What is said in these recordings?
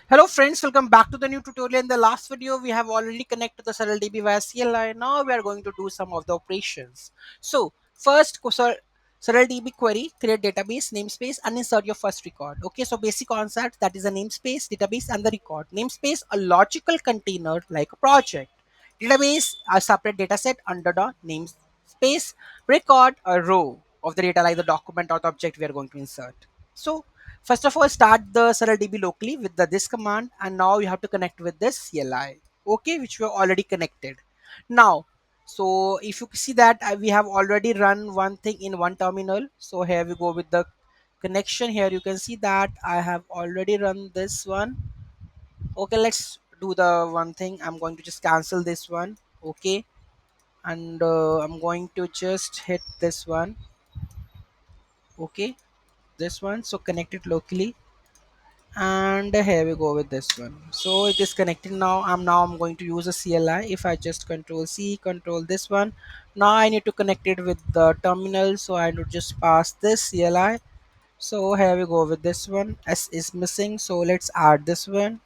Hello friends, welcome back to the new tutorial. In the last video, we have already connected the SurrealDB via CLI. Now we are going to do some of the operations. So first, SurrealDB query, create database, namespace, and insert your first record. Okay, so basic concept, that is a namespace, database, and the record. Namespace, a logical container like a project. Database, a separate dataset under the namespace. Record, a row of the data like the document or the object we are going to insert. So first of all, start the SurrealDB locally with the this command, and now you have to connect with this CLI, okay, which we are already connected. Now, so if you see that we have already run one thing in one terminal. So here we go with the connection. Here you can see that I have already run this one. Okay, let's do the one thing. I'm going to just cancel this one. Okay, and I'm going to just hit this one. Okay, this one. So connect it locally, and here we go with this one. So it is connected now. I'm going to use a CLI. If I just control C, control this one, now I need to connect it with the terminal. So I would just pass this CLI. So here we go with this one. S is missing, so let's add this one.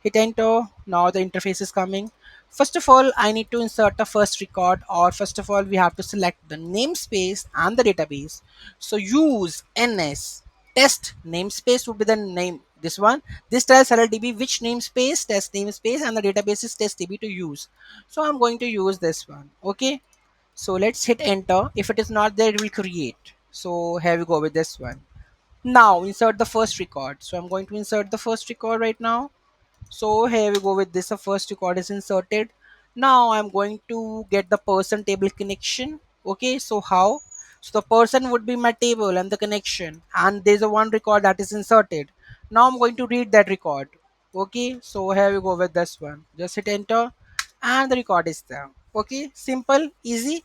Hit enter. Now the interface is coming. First of all, I need to insert the first record, or first of all we have to select the namespace and the database. So use ns test namespace would be the name. This one, this tells SurrealDB which namespace, test namespace, and the database is testdb to use. So I'm going to use this one. Okay, so let's hit enter. If it is not there, it will create. So here we go with this one. Now insert the first record. So I'm going to insert the first record right now. So here we go with this. The first record is inserted. Now I'm going to get the person table connection. Okay, so how? So the person would be my table and the connection, and there's a one record that is inserted. Now I'm going to read that record. Okay, so here we go with this one. Just hit enter, and the record is there. Okay, simple, easy.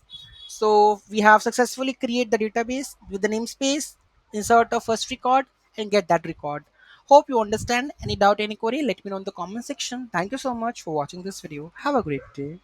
So we have successfully created the database with the namespace, insert a first record, and get that record. Hope you understand. Any doubt, any query, let me know in the comment section. Thank you so much for watching this video. Have a great day.